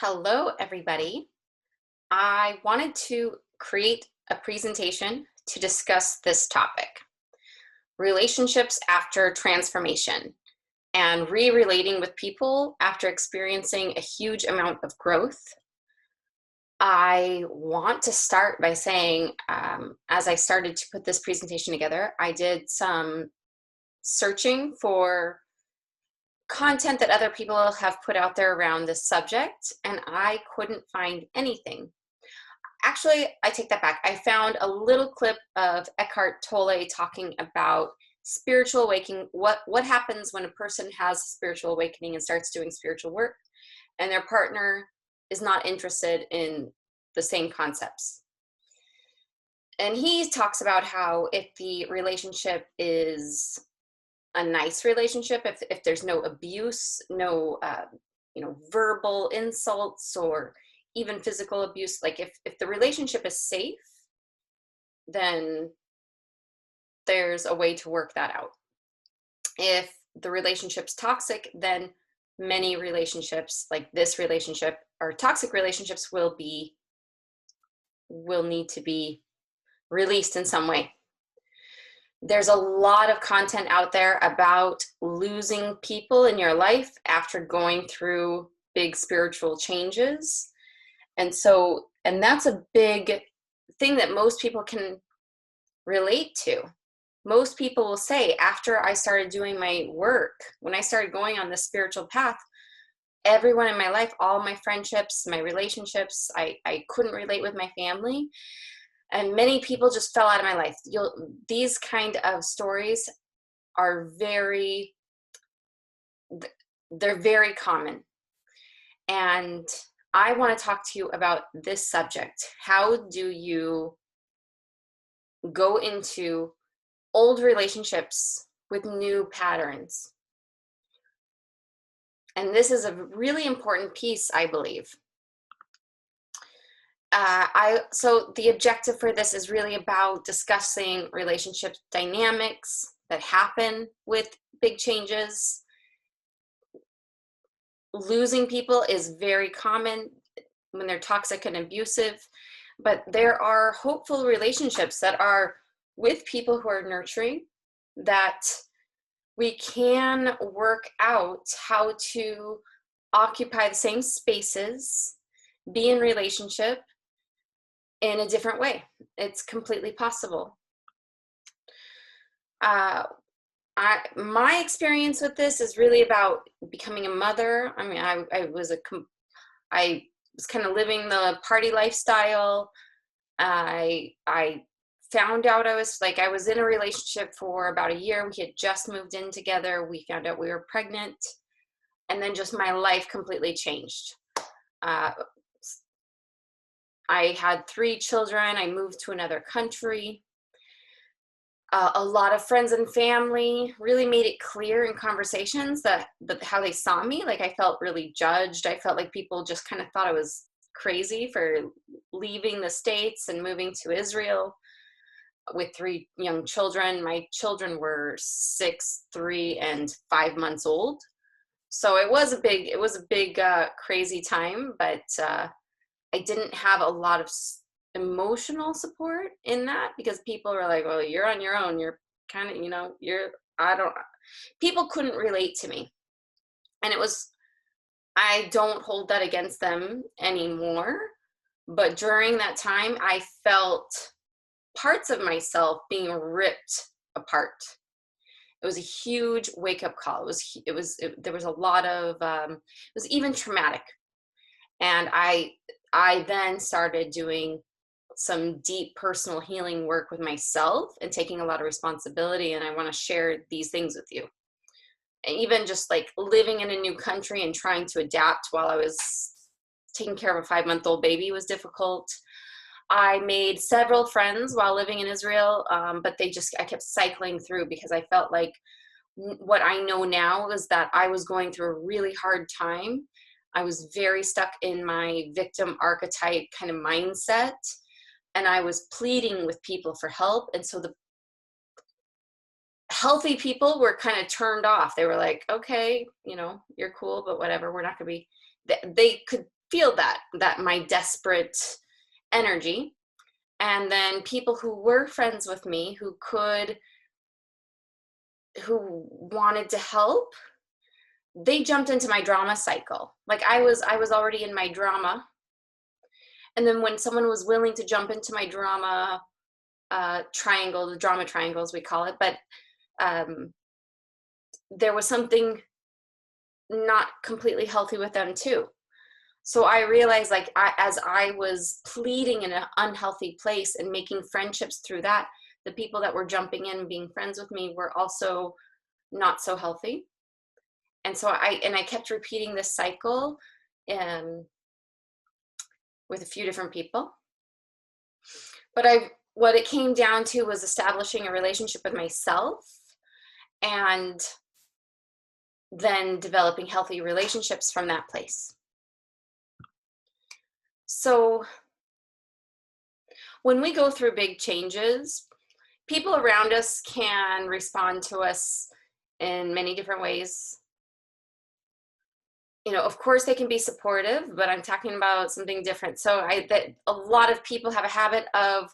Hello, everybody. I wanted to create a presentation to discuss this topic, relationships after transformation and re-relating with people after experiencing a huge amount of growth. I want to start by saying, as I started to put this presentation together, I did some searching for content that other people have put out there around this subject, and I couldn't find anything. Actually, I take that back. I found a little clip of Eckhart Tolle talking about spiritual awakening, what happens when a person has a spiritual awakening and starts doing spiritual work, and their partner is not interested in the same concepts. And he talks about how if the relationship is a nice relationship, if there's no abuse, no verbal insults or even physical abuse, like if the relationship is safe, then there's a way to work that out. If the relationship's toxic, then many relationships like this relationship or toxic relationships will need to be released in some way. There's a lot of content out there about losing people in your life after going through big spiritual changes. And that's a big thing that most people can relate to. Most people will say, after I started doing my work, when I started going on this spiritual path, everyone in my life, all my friendships, my relationships, I couldn't relate with my family. And many people just fell out of my life. These kind of stories are they're very common. And I want to talk to you about this subject. How do you go into old relationships with new patterns? And this is a really important piece, I believe. So the objective for this is really about discussing relationship dynamics that happen with big changes. Losing people is very common when they're toxic and abusive, but there are hopeful relationships that are with people who are nurturing, that we can work out how to occupy the same spaces, be in relationship in a different way. It's completely possible. My experience with this is really about becoming a mother. I mean, I was kind of living the party lifestyle. I found out I was in a relationship for about a year. We had just moved in together. We found out we were pregnant, and then just my life completely changed. I had 3 children. I moved to another country. A lot of friends and family really made it clear in conversations that how they saw me. Like, I felt really judged. I felt like people just kind of thought I was crazy for leaving the States and moving to Israel with 3 young children. My children were 6, 3, and 5 months old. So it was a big crazy time, but I didn't have a lot of emotional support in that, because people were like, well, you're on your own. You're kind of, people couldn't relate to me. And I don't hold that against them anymore. But during that time, I felt parts of myself being ripped apart. It was a huge wake-up call. There was a lot of, it was even traumatic. And I then started doing some deep personal healing work with myself and taking a lot of responsibility. And I want to share these things with you. And even just like living in a new country and trying to adapt while I was taking care of a 5-month-old baby was difficult. I made several friends while living in Israel, but I kept cycling through, because I felt like what I know now is that I was going through a really hard time. I was very stuck in my victim archetype kind of mindset, and I was pleading with people for help. And so the healthy people were kind of turned off. They were like, okay, you're cool, but whatever, we're not going to be, they could feel that my desperate energy. And then people who were friends with me, who wanted to help, they jumped into my drama cycle. Like I was already in my drama. And then when someone was willing to jump into my drama triangle, the drama triangles we call it, but there was something not completely healthy with them too. So I realized, like, as I was pleading in an unhealthy place and making friendships through that, the people that were jumping in and being friends with me were also not so healthy. And so I kept repeating this cycle with a few different people. But what it came down to was establishing a relationship with myself, and then developing healthy relationships from that place. So when we go through big changes, people around us can respond to us in many different ways. You know, of course they can be supportive, but I'm talking about something different. So that a lot of people have a habit of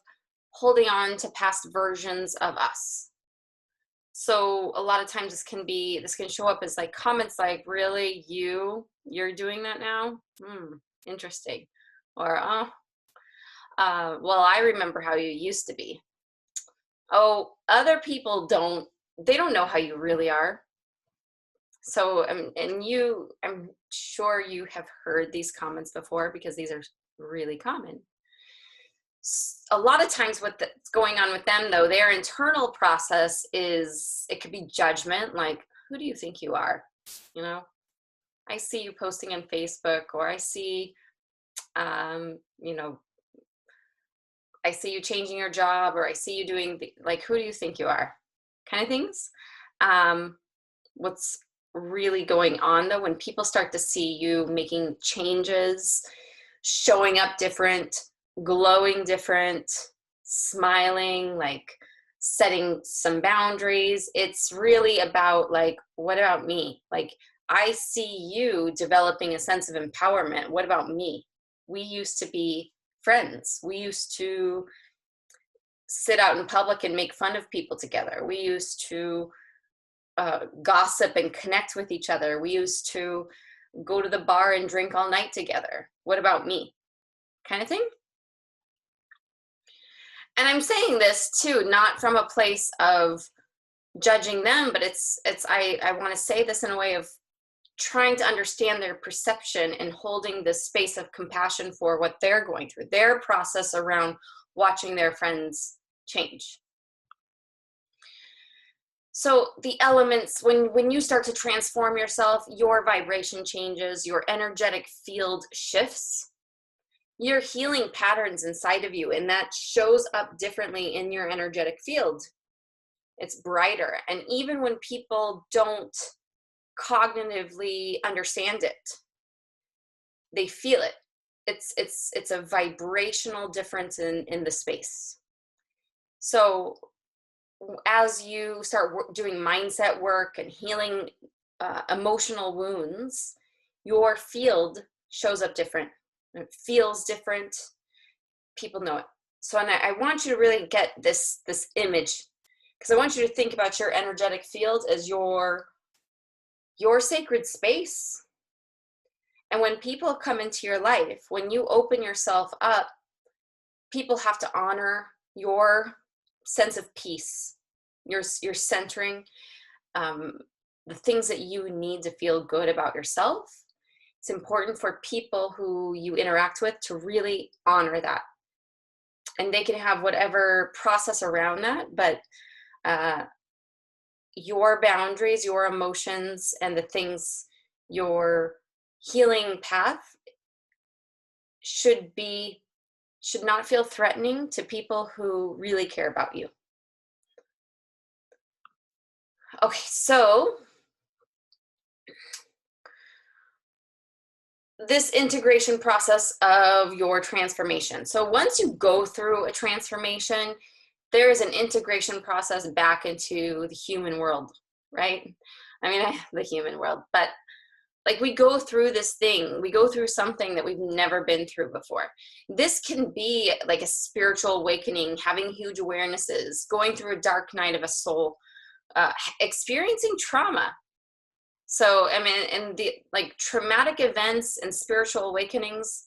holding on to past versions of us. So a lot of times this can show up as like comments like, really, you're doing that now? Interesting. Or, well, I remember how you used to be. Oh, other people they don't know how you really are. So, I'm sure you have heard these comments before, because these are really common. A lot of times what's going on with them, though, their internal process it could be judgment, like, who do you think you are? You know, I see you posting on Facebook, or I see, you know, I see you changing your job, or I see you doing like, who do you think you are? Kind of things. What's really going on, though, when people start to see you making changes, showing up different, glowing different, smiling, like setting some boundaries, it's really about, like, what about me? Like, I see you developing a sense of empowerment. What about me? We used to be friends. We used to sit out in public and make fun of people together. We used to gossip and connect with each other. We used to go to the bar and drink all night together. What about me? Kind of thing. And I'm saying this too, not from a place of judging them, but I want to say this in a way of trying to understand their perception and holding this space of compassion for what they're going through, their process around watching their friends change. So the elements, when you start to transform yourself, your vibration changes, your energetic field shifts, you're healing patterns inside of you, and that shows up differently in your energetic field. It's brighter. And even when people don't cognitively understand it, they feel it. It's a vibrational difference in the space. So as you start doing mindset work and healing emotional wounds, your field shows up different. It feels different. People know it. So, and I want you to really get this image, because I want you to think about your energetic field as your sacred space. And when people come into your life, when you open yourself up, people have to honor your sense of peace, your centering, the things that you need to feel good about yourself. It's important for people who you interact with to really honor that. And they can have whatever process around that, but your boundaries, your emotions, and the things, your healing path should not feel threatening to people who really care about you. Okay, so this integration process of your transformation. So once you go through a transformation, there is an integration process back into the human world, right? I mean, the human world, but Like we go through this thing, we go through something that we've never been through before. This can be like a spiritual awakening, having huge awarenesses, going through a dark night of a soul, experiencing trauma. So, I mean, and the like traumatic events and spiritual awakenings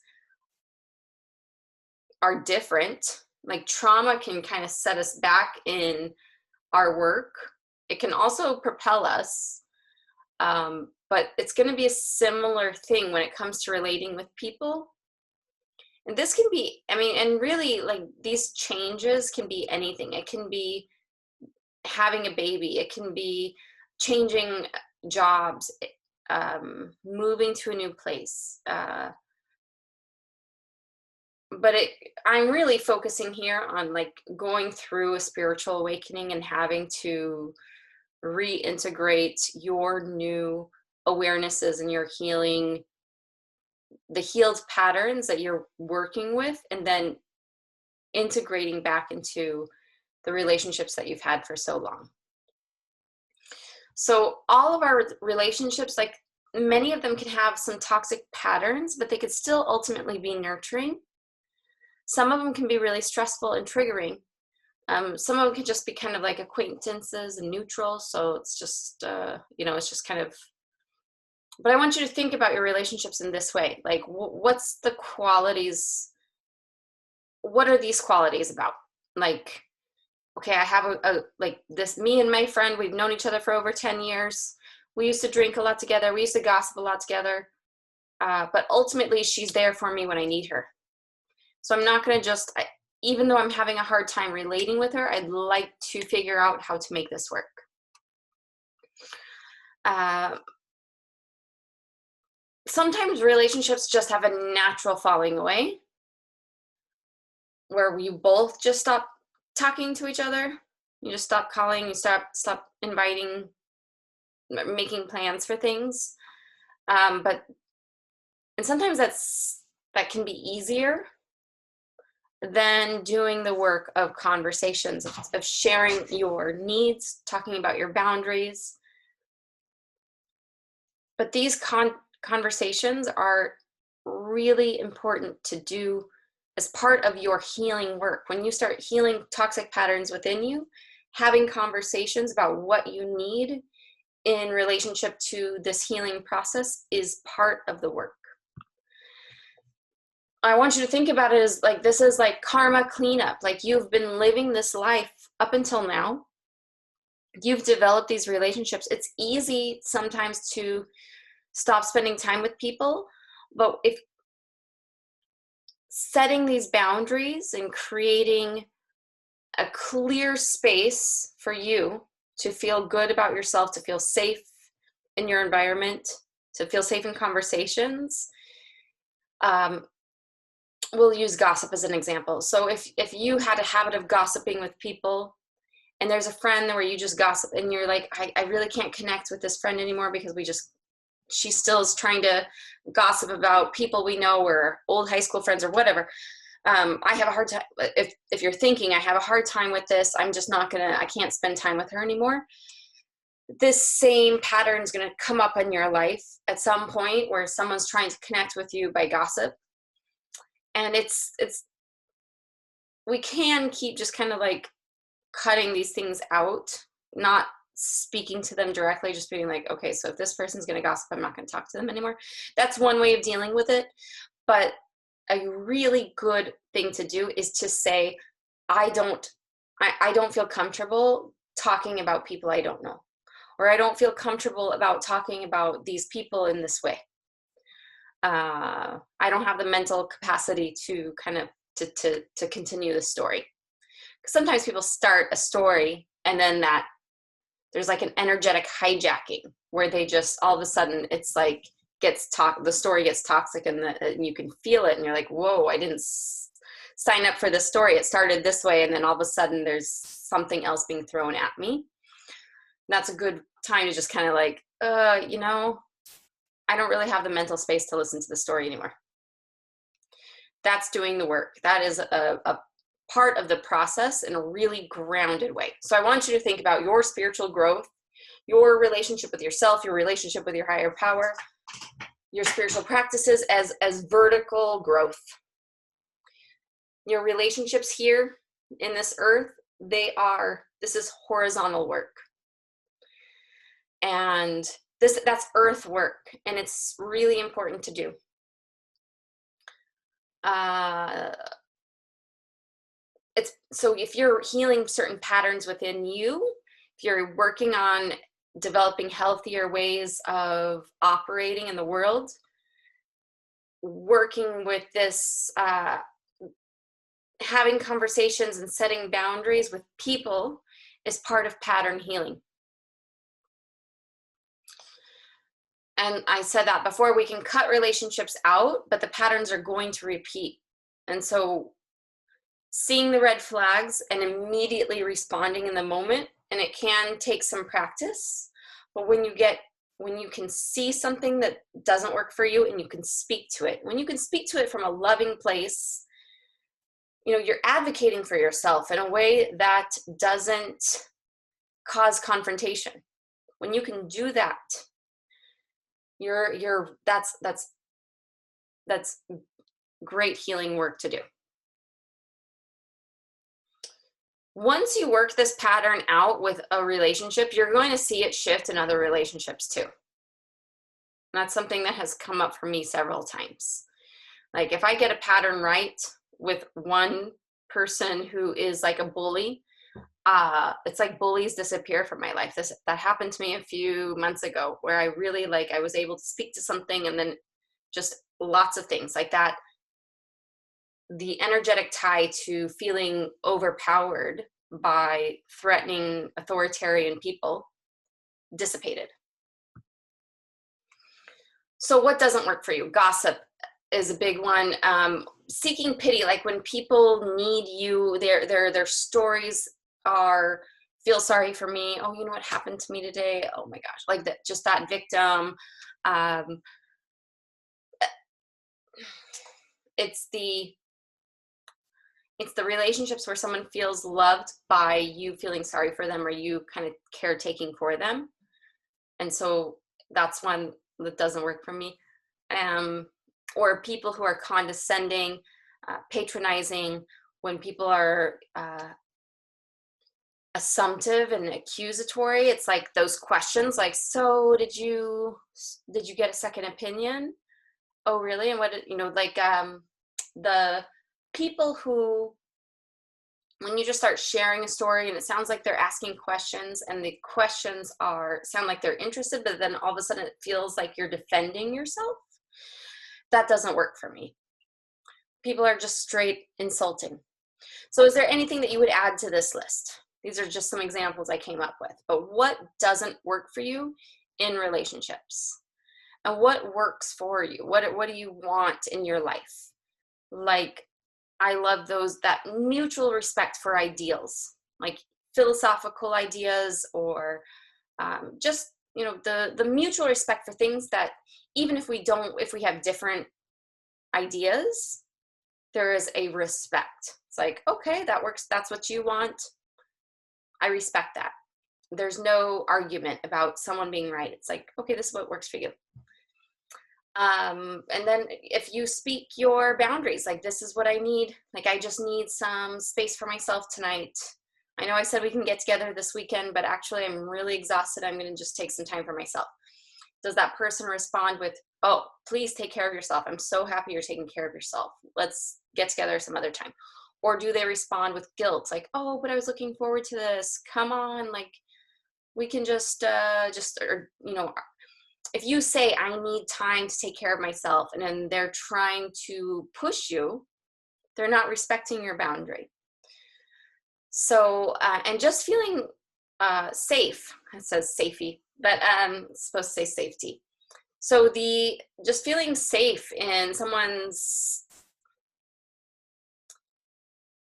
are different. Like trauma can kind of set us back in our work. It can also propel us. But it's going to be a similar thing when it comes to relating with people. And this can be, I mean, and really like these changes can be anything. It can be having a baby. It can be changing jobs, moving to a new place. But I'm really focusing here on like going through a spiritual awakening and having to reintegrate your new awarenesses and your healing, the healed patterns that you're working with, and then integrating back into the relationships that you've had for so long. So all of our relationships, like many of them can have some toxic patterns, but they could still ultimately be nurturing. Some of them can be really stressful and triggering. Some of them can just be kind of like acquaintances and neutral. So it's just, it's just kind of, but I want you to think about your relationships in this way. Like, what's the qualities? What are these qualities about? Like, okay, I have like this, me and my friend, we've known each other for over 10 years. We used to drink a lot together. We used to gossip a lot together. But ultimately, she's there for me when I need her. So I'm not going to just, even though I'm having a hard time relating with her, I'd like to figure out how to make this work. Sometimes relationships just have a natural falling away, where you both just stop talking to each other. You just stop calling, you stop inviting, making plans for things. And sometimes that can be easier than doing the work of conversations, of sharing your needs, talking about your boundaries. But these conversations are really important to do as part of your healing work. When you start healing toxic patterns within you, having conversations about what you need in relationship to this healing process is part of the work. I want you to think about it as like, this is like karma cleanup. Like you've been living this life up until now. You've developed these relationships. It's easy sometimes to stop spending time with people, but if setting these boundaries and creating a clear space for you to feel good about yourself, to feel safe in your environment, to feel safe in conversations, we'll use gossip as an example. So if you had a habit of gossiping with people, and there's a friend where you just gossip and you're like, I really can't connect with this friend anymore because she still is trying to gossip about people we know or old high school friends or whatever. I have a hard time, if you're thinking, I have a hard time with this, I'm just not I can't spend time with her anymore. This same pattern is going to come up in your life at some point where someone's trying to connect with you by gossip. And we can keep just kind of like cutting these things out, not speaking to them directly, just being like, okay, so if this person's going to gossip, I'm not going to talk to them anymore. That's one way of dealing with it. But a really good thing to do is to say, I don't feel comfortable talking about people I don't know, or I don't feel comfortable about talking about these people in this way. I don't have the mental capacity to kind of to continue the story. Sometimes people start a story and then there's like an energetic hijacking where they just all of a sudden it's like the story gets toxic and you can feel it and you're like, whoa, I didn't sign up for this story. It started this way and then all of a sudden there's something else being thrown at me. And that's a good time to just kind of like, I don't really have the mental space to listen to the story anymore. That's doing the work. That is a part of the process in a really grounded way. So I want you to think about your spiritual growth, your relationship with yourself, your relationship with your higher power. your spiritual practices as vertical growth. Your relationships here in this earth, this is horizontal work. And that's earth work, and it's really important to do. So if you're healing certain patterns within you, if you're working on developing healthier ways of operating in the world, working with this, having conversations and setting boundaries with people is part of pattern healing. And I said that before, we can cut relationships out, but the patterns are going to repeat. And so seeing the red flags and immediately responding in the moment, and it can take some practice, but when you can see something that doesn't work for you and you can speak to it, when you can speak to it from a loving place, you're advocating for yourself in a way that doesn't cause confrontation. When you can do that, that's great healing work to do. Once you work this pattern out with a relationship, you're going to see it shift in other relationships too. And that's something that has come up for me several times. Like if I get a pattern right with one person who is like a bully, it's like bullies disappear from my life. That happened to me a few months ago, where I really I was able to speak to something, and then just lots of things like that. The energetic tie to feeling overpowered by threatening authoritarian people dissipated. So what doesn't work for you? Gossip is a big one. Seeking pity, like when people need you, their stories are, feel sorry for me. Oh, you know what happened to me today? Oh my gosh, like that, just that victim. It's the relationships where someone feels loved by you feeling sorry for them, or you kind of caretaking for them. And so that's one that doesn't work for me. Or people who are condescending, patronizing, when people are assumptive and accusatory. It's like those questions like, so did you get a second opinion? Oh, really? And what, the people who, when you just start sharing a story and it sounds like they're asking questions, and the questions sound like they're interested, but then all of a sudden it feels like you're defending yourself. That doesn't work for me. People are just straight insulting. So is there anything that you would add to this list? These are just some examples I came up with. But what doesn't work for you in relationships? And what works for you? What do you want in your life? Like, I love that mutual respect for ideals, like philosophical ideas, or just, the mutual respect for things that even if we have different ideas, there is a respect. It's like, okay, that works. That's what you want. I respect that. There's no argument about someone being right. It's like, okay, this is what works for you. And then if you speak your boundaries, like, this is what I need. Like, I just need some space for myself tonight. I know I said we can get together this weekend, but actually I'm really exhausted. I'm going to just take some time for myself. Does that person respond with, oh, please take care of yourself. I'm so happy you're taking care of yourself. Let's get together some other time. Or do they respond with guilt? Like, oh, but I was looking forward to this. Come on. Like, we can just, if you say, I need time to take care of myself, and then they're trying to push you, they're not respecting your boundary. So, and just feeling safe, it says safety, but it's supposed to say safety. So just feeling safe in someone's,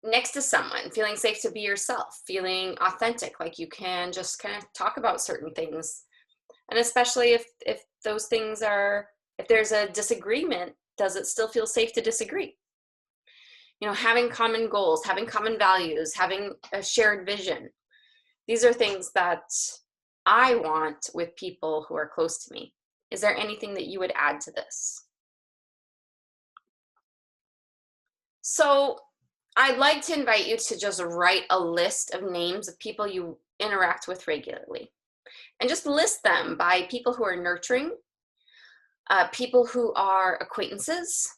next to someone, feeling safe to be yourself, feeling authentic, like you can just kind of talk about certain things. And especially if those things if there's a disagreement, does it still feel safe to disagree? Having common goals, having common values, having a shared vision. These are things that I want with people who are close to me. Is there anything that you would add to this? So I'd like to invite you to just write a list of names of people you interact with regularly, and just list them by people who are nurturing, people who are acquaintances,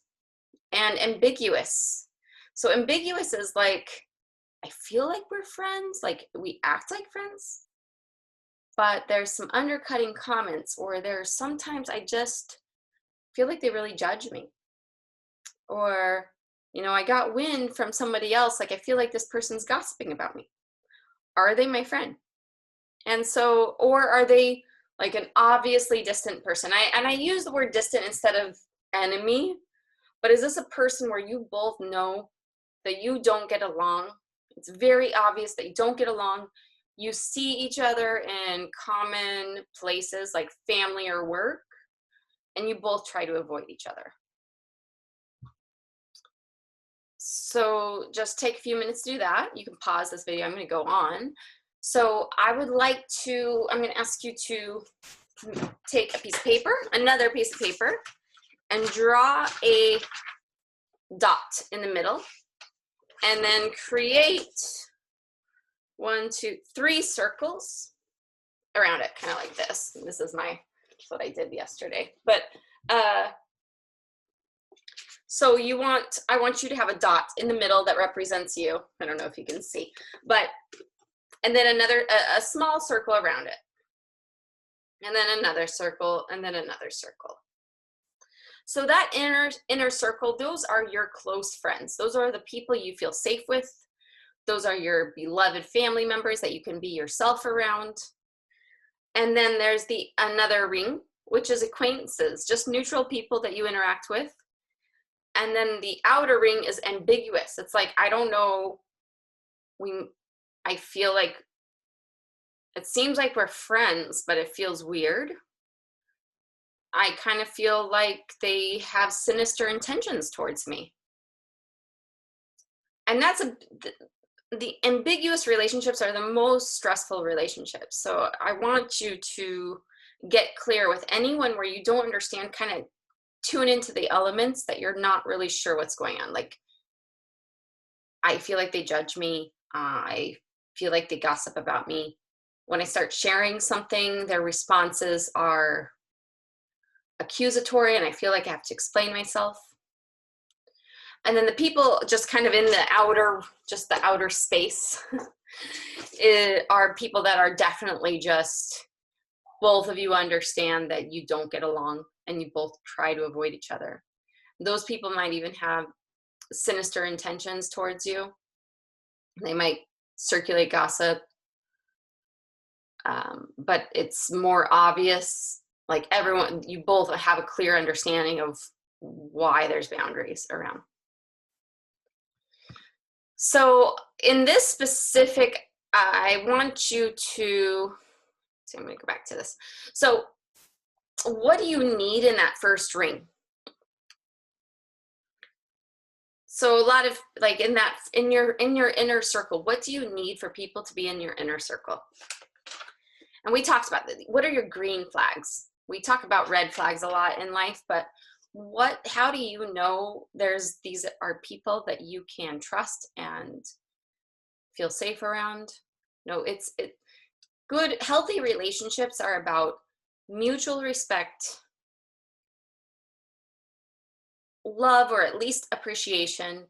and ambiguous. So ambiguous is like, I feel like we're friends, like we act like friends, but there's some undercutting comments, or there's sometimes I just feel like they really judge me. Or, I got wind from somebody else, like I feel like this person's gossiping about me. Are they my friend? And so, or are they like an obviously distant person? I use the word distant instead of enemy, but is this a person where you both know that you don't get along? It's very obvious that you don't get along. You see each other in common places like family or work, and you both try to avoid each other. So just take a few minutes to do that. You can pause this video. I'm going to go on. So I'm going to ask you to take a piece of paper, another piece of paper, and draw a dot in the middle, and then create 1, 2, 3 circles around it, kind of like this. And this is what I did yesterday. But so I want you to have a dot in the middle that represents you. I don't know if you can see, and then a small circle around it, and then another circle, and then another circle. So that inner circle, those are your close friends. Those are the people you feel safe with. Those are your beloved family members that you can be yourself around. And then there's another ring, which is acquaintances, just neutral people that you interact with. And then the outer ring is ambiguous. It's like, I don't know, I feel like it seems like we're friends, but it feels weird. I kind of feel like they have sinister intentions towards me. And the ambiguous relationships are the most stressful relationships. So I want you to get clear with anyone where you don't understand, kind of tune into the elements that you're not really sure what's going on. Like, I feel like they judge me. I feel like they gossip about me. When I start sharing something, their responses are accusatory, and I feel like I have to explain myself. And then the people just kind of in the outer space are people that are definitely just, both of you understand that you don't get along and you both try to avoid each other. Those people might even have sinister intentions towards you. They might circulate gossip, but it's more obvious, like you both have a clear understanding of why there's boundaries around. So in this specific, I want you to, so I'm going to go back to this. So what do you need in that first ring? So a lot of, like, in your inner circle, what do you need for people to be in your inner circle? And we talked about that. What are your green flags? We talk about red flags a lot in life, but how do you know these are people that you can trust and feel safe around? No, good, healthy relationships are about mutual respect, love, or at least appreciation,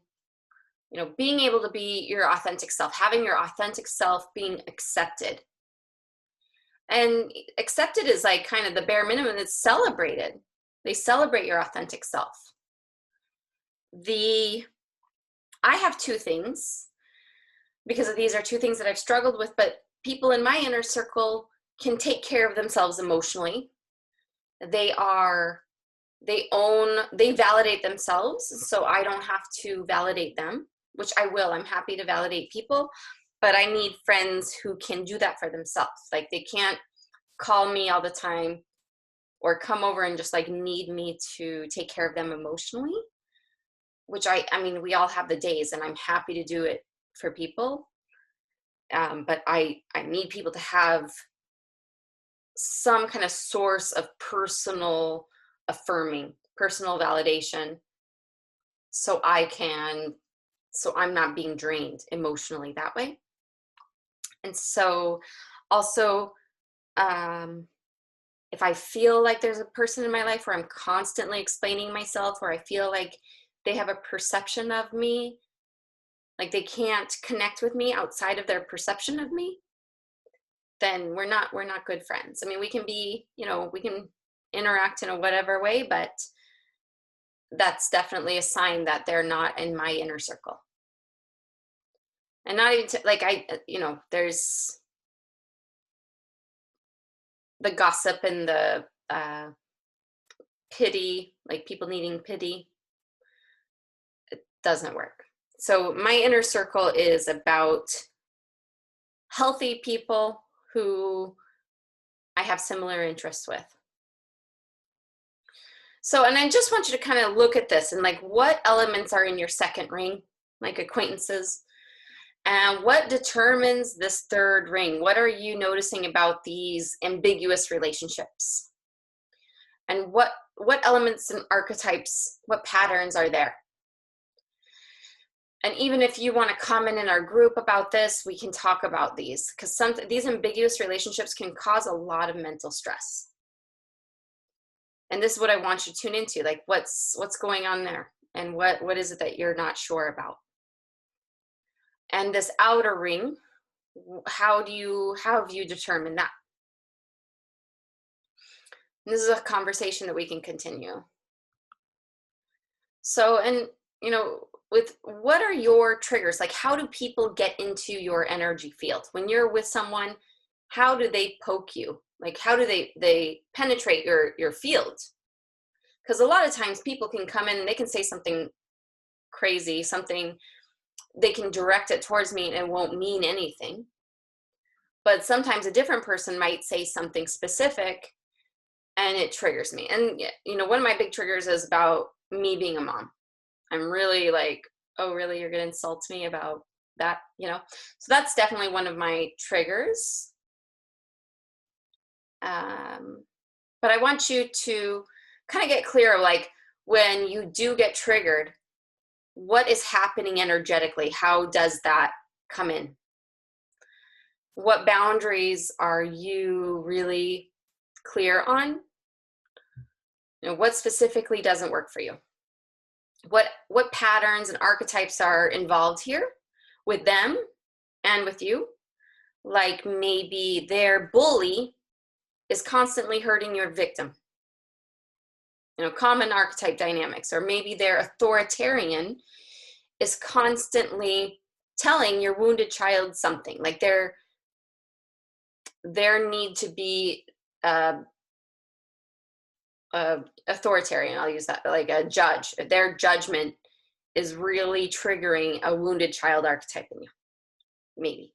being able to be your authentic self, having your authentic self being accepted. And accepted is like kind of the bare minimum. It's celebrated. They celebrate your authentic self. I have 2 things, because these are 2 things that I've struggled with, but people in my inner circle can take care of themselves emotionally. They validate themselves, so I don't have to validate them, which I will. I'm happy to validate people, but I need friends who can do that for themselves. Like, they can't call me all the time or come over and just like need me to take care of them emotionally, which I mean, we all have the days, and I'm happy to do it for people. But I need people to have some kind of source of personal affirming, personal validation, so I'm not being drained emotionally that way. And so also, if I feel like there's a person in my life where I'm constantly explaining myself, or I feel like they have a perception of me, like they can't connect with me outside of their perception of me, then we're not good friends. I mean, we can be, we can interact in a whatever way, but that's definitely a sign that they're not in my inner circle. And not even there's the gossip and the pity, like people needing pity. It doesn't work. So my inner circle is about healthy people who I have similar interests with. So, and I just want you to kind of look at this and like what elements are in your second ring, like acquaintances, and what determines this third ring? What are you noticing about these ambiguous relationships? And what elements and archetypes, what patterns are there? And even if you want to comment in our group about this, we can talk about these, because these ambiguous relationships can cause a lot of mental stress. And this is what I want you to tune into, like what's going on there, and what is it that you're not sure about? And this outer ring, how have you determined that? And this is a conversation that we can continue. So, and with what are your triggers? Like, how do people get into your energy field? When you're with someone, how do they poke you? Like, how do they penetrate your field? Because a lot of times people can come in and they can say something crazy, something, they can direct it towards me and it won't mean anything. But sometimes a different person might say something specific and it triggers me. And one of my big triggers is about me being a mom. I'm really like, oh, really? You're going to insult me about that? So that's definitely one of my triggers. But I want you to kind of get clear of like, when you do get triggered, what is happening energetically? How does that come in? What boundaries are you really clear on? What specifically doesn't work for you? What patterns and archetypes are involved here with them and with you? Like maybe their bully is constantly hurting your victim. Common archetype dynamics. Or maybe their authoritarian is constantly telling your wounded child something. Like their need to be authoritarian, I'll use that, like a judge. Their judgment is really triggering a wounded child archetype in you, maybe.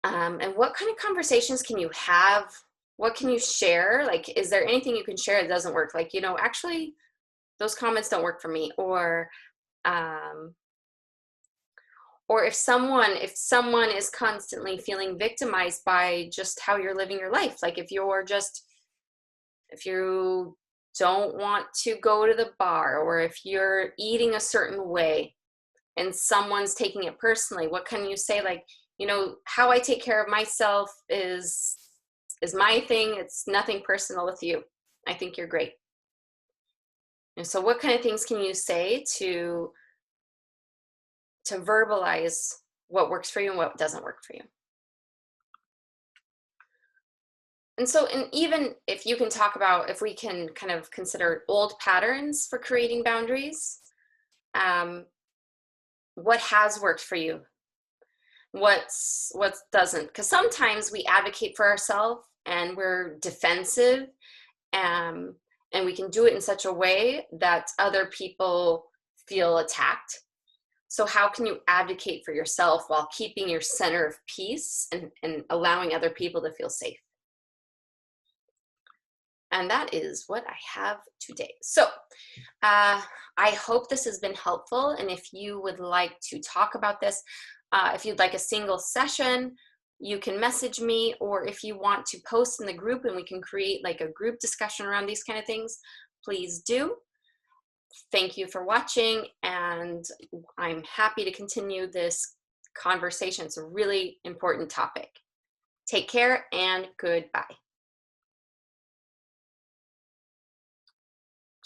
And what kind of conversations can you have? What can you share? Like, is there anything you can share that doesn't work? Like, actually, those comments don't work for me. Or if someone is constantly feeling victimized by just how you're living your life, like if you don't want to go to the bar, or if you're eating a certain way and someone's taking it personally, what can you say? Like, how I take care of myself is my thing. It's nothing personal with you. I think you're great. And so what kind of things can you say to verbalize what works for you and what doesn't work for you? And so, and even if you can talk about, if we can kind of consider old patterns for creating boundaries, what has worked for you? What doesn't? Because sometimes we advocate for ourselves and we're defensive, and we can do it in such a way that other people feel attacked. So how can you advocate for yourself while keeping your center of peace and allowing other people to feel safe? And that is what I have today. So I hope this has been helpful. And if you would like to talk about this, if you'd like a single session, you can message me, or if you want to post in the group and we can create like a group discussion around these kind of things, please do. Thank you for watching, and I'm happy to continue this conversation. It's a really important topic. Take care and goodbye.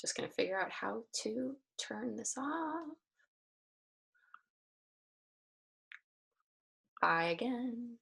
Just going to figure out how to turn this off. Bye again.